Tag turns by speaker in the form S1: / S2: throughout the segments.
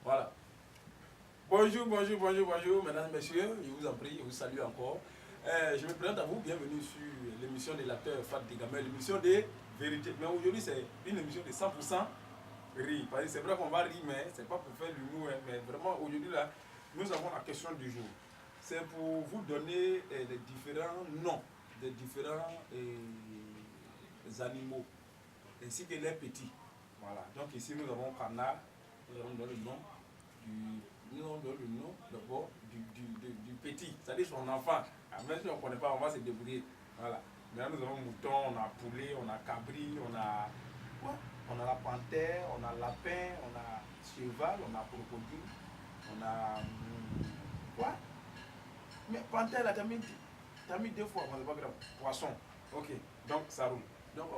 S1: Voilà. Bonjour, bonjour, bonjour, bonjour, mesdames et messieurs, je vous en prie, je vous salue encore. Je me présente à vous, bienvenue sur l'émission de l'acteur Fat Digamel, l'émission de vérité. Mais aujourd'hui, c'est une émission de 100% rire. C'est vrai qu'on va rire, mais c'est pas pour faire l'humour, mais vraiment aujourd'hui, là, nous avons la question du jour. C'est pour vous donner les différents noms des différents animaux, ainsi que les petits. Voilà. Donc ici, nous avons canard, nous avons donné le nom d'abord du petit, c'est-à-dire son enfant. Même si on ne connaît pas, on va se débrouiller. Voilà. Maintenant, nous avons mouton, on a poulet, on a cabri, on a quoi? On a la panthère, on a lapin, on a cheval, on a crocodile, on a quoi? Mais panthère là, t'as mis 2 fois, c'est pas grave. Poisson. Ok, donc ça roule. Donc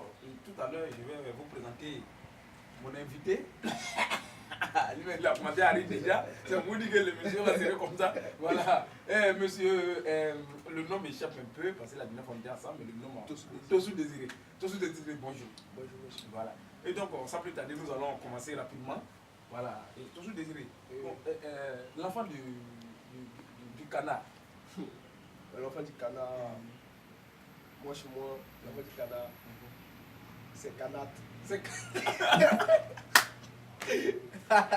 S1: tout à l'heure, je vais vous présenter mon invité. Il a commencé à rire déjà. C'est vous dire que l'émission va se comme ça. Voilà. Monsieur, le nom m'échappe un peu parce que la dernière fois on était ensemble, mais le nom Tosu Désiré. Tosu Désiré, bonjour.
S2: Bonjour, monsieur.
S1: Voilà. Et donc, sans plus tarder, nous allons commencer rapidement. Voilà. Et Tosu Désiré, l'enfant du canard.
S2: L'enfant du canard, moi chez moi, l'enfant du canard, c'est canard.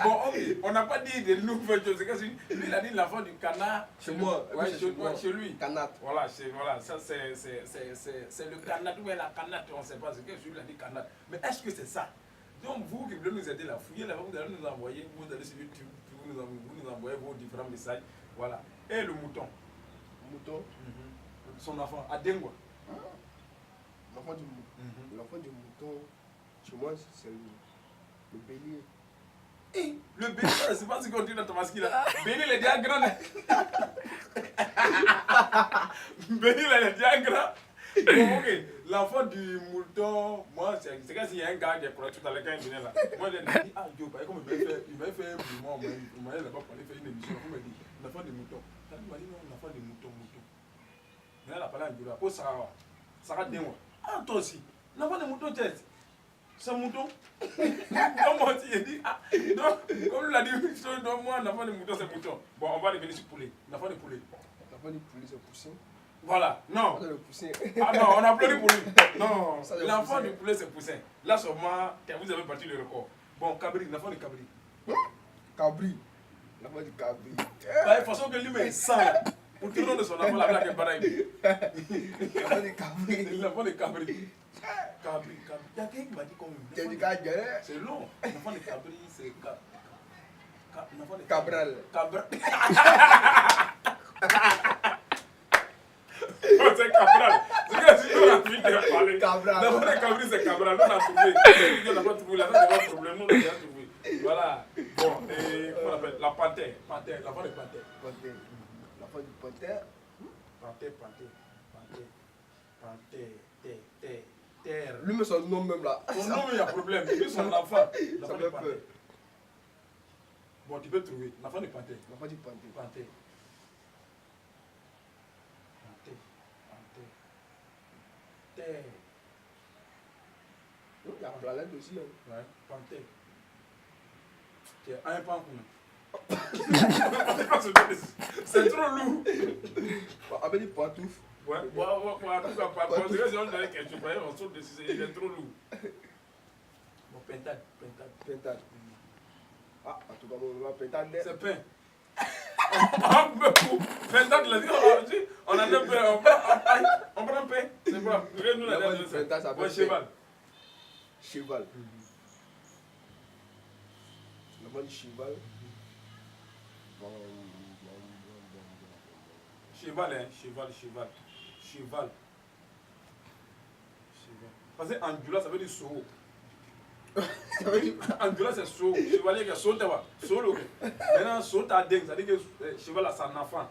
S1: Bon, on n'a pas dit de nouvelles choses. Lui, il a dit l'enfant du canard.
S2: Chez moi,
S1: ouais, chez lui.
S2: Canard.
S1: Voilà, ça c'est le canard. Ou la canard, on ne sait pas ce que celui-là dit canard. Mais est-ce que c'est ça? Donc, vous qui voulez nous aider là, fouillez là-bas, vous allez nous envoyer, vous allez sur YouTube, vous nous envoyez vos différents messages. Voilà. Et le mouton.
S2: Mouton.
S1: Son enfant, Adengwa.
S2: L'enfant du mouton. L'enfant du mouton, chez moi, c'est le bélier.
S1: Le bélier, c'est pas ce qu'on dit dans Tomaski là. Bélier, il est déjà grand. Bélier, il est déjà grand. Bon, ok. L'enfant du mouton, moi, c'est comme s'il y a un gars qui est correct tout à l'heure quand il venait là. Moi, j'ai dit, ah, Dieu, comme il m'a fait un mouvement, il m'a là-bas pour aller faire une émission. Il m'a dit, l'enfant du mouton. Il m'a dit, non, l'enfant du mouton. Mais elle a parlé à Dieu là. Oh, Sarah Denwa. Ah, toi aussi. L'enfant du mouton, c'est un mouton. Donc, moi aussi, j'ai dit, ah, donc, comme il a dit, donc, moi, l'enfant du mouton, c'est mouton. Bon, on va revenir sur poulet. L'enfant du poulet.
S2: L'enfant du poulet, c'est poussin.
S1: Voilà, non.
S2: Le poussin.
S1: Ah non, on a applaudi pour lui. Non, l'enfant du poulet, c'est poussin. Là, seulement, vous avez battu le record. Bon, cabri, l'enfant du cabri.
S2: Cabri. L'enfant du cabri.
S1: De toute façon, que lui-même, il sent. Pour tout le monde de son enfant, la blague est pareille.
S2: L'enfant du cabri.
S1: L'enfant du cabri. Cabri. Il y a quelqu'un qui m'a dit comme
S2: Tu as dit cabri. C'est
S1: long. L'enfant du cabri, c'est
S2: Cabral.
S1: C'est Cabral. C'est que si on a fini de parler.
S2: Cabral.
S1: L'enfant de Cabri, c'est Cabral. On a trouvé. On n'a pas trouvé. Là, on n'a pas de problème. Nous, on a déjà trouvé. Voilà. Bon, et comment on appelle? La panthère. L'enfant de panthère.
S2: L'enfant du panthère.
S1: Terre.
S2: Lui, mais son nom même là.
S1: Son nom, il y a problème. Lui, son enfant.
S2: Ça me fait peur.
S1: Bon, tu peux trouver. L'enfant de panthère.
S2: L'enfant du panthère.
S1: Panthère. Terre.
S2: Il y a planète aussi.
S1: Ouais, panthère. Un pan c'est trop lourd.
S2: Avec des pantoufles.
S1: Ouais, en tout cas, par contre, si on donne quelque chose, on saute dessus, il est trop lourd. Bon, pentade.
S2: Ah, en tout cas, on va pentade.
S1: C'est pain. Pentade, on a deux pains, on prend un pain. C'est quoi? Nous, la ouais, cheval.
S2: Cheval. L'enfant du cheval.
S1: Cheval. Parce que Andula, ça veut dire saut. Andula, c'est saut. Chevalier, c'est saut, saut. Maintenant, saut à dingue, ça veut dire que cheval, c'est un enfant.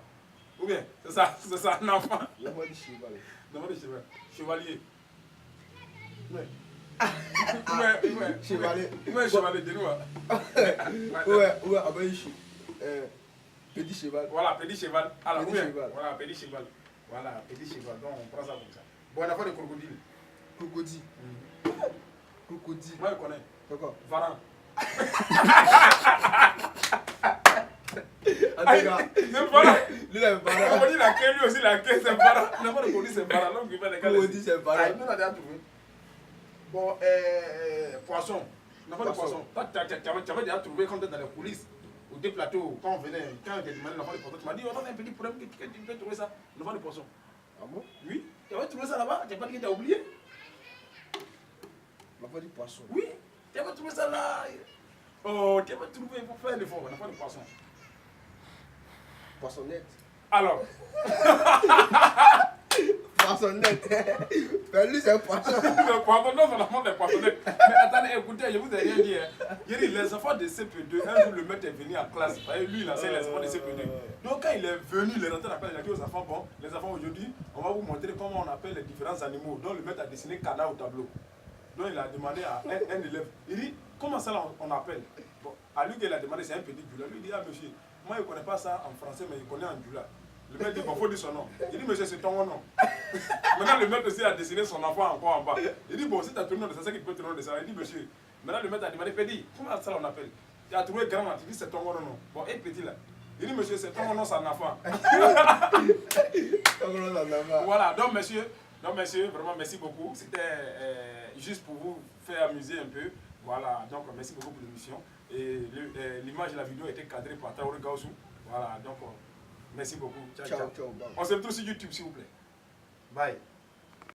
S1: Ou bien, c'est ça, un enfant.
S2: L'enfant du cheval.
S1: L'enfant du cheval. Chevalier. Ouais.
S2: Chevalier.
S1: Ouais, chevalier, dis-nous.
S2: Ouais, avec petit cheval.
S1: Voilà, petit cheval. Alors,
S2: petit cheval.
S1: Voilà, petit cheval. Donc, on prend ça comme ça. Bon, on a fait de crocodile.
S2: Crocodile. Crocodile.
S1: Moi, je connais.
S2: D'accord.
S1: Varan. C'est pas.
S2: Lui, il est pas.
S1: On dit la queue, lui aussi la queue, c'est pas. On n'a pas de connu, c'est pas. Donc, il fait des cas.
S2: On dit c'est pas.
S1: Nous, on a déjà trouvé. Bon, poisson. On n'a pas de poisson. Toi, tu avais déjà trouvé quand tu étais dans les coulisses. Ou des plateaux, quand on venait, quand on était demandé l'enfant de poisson, tu m'as dit, on a un petit problème, que tu peux trouver ça. L'enfant de poisson.
S2: Ah bon?
S1: Oui. Tu avais trouvé ça là-bas, tu n'as pas dit que tu as oublié.
S2: L'enfant du poisson.
S1: Oui. Tu avais trouvé ça là. Oh, tu avais trouvé, il faut faire l'effort, l'enfant de poisson.
S2: Poissonnette.
S1: Alors.
S2: Poissonnette. Mais lui, c'est un poisson.
S1: Le poisson, non, c'est l'enfant des poissonnettes. Mais attendez, écoutez, je vous ai rien dit. Il dit, les enfants de CP2, un jour le maître est venu en classe. Lui, il enseigne les enfants de CP2. Donc, quand il est venu, il est rentré dans la classe, il a dit aux enfants, bon, les enfants, aujourd'hui, on va vous montrer comment on appelle les différents animaux. Donc, le maître a dessiné canard au tableau. Donc, il a demandé à un élève, il dit, comment ça on appelle? Bon, à lui qu'il a demandé, c'est un petit dula. Lui, il dit, ah, monsieur, moi, je ne connais pas ça en français, mais il connaît en dula. Le maître dit, bon, il faut dire son nom. Il dit, monsieur, c'est ton nom. Maintenant, le maître aussi a dessiné son enfant encore en bas. Il dit, bon, si tu as trouvé le nom de ça, c'est qu'il peut te donner de ça. Il dit, monsieur, maintenant, le maître a demandé, Pédi, comment ça on appelle? Tu as trouvé grand, tu dis, c'est ton nom. Bon, et petit là. Il dit, monsieur, c'est ton nom, c'est un enfant. Voilà, donc, monsieur, vraiment, merci beaucoup. C'était juste pour vous faire amuser un peu. Voilà, donc, merci beaucoup pour l'émission. Et l'image de la vidéo a été cadrée par Traoré Gaussou. Voilà, donc, merci beaucoup. Ciao, ciao. On se retrouve sur YouTube, s'il vous plaît. Bye.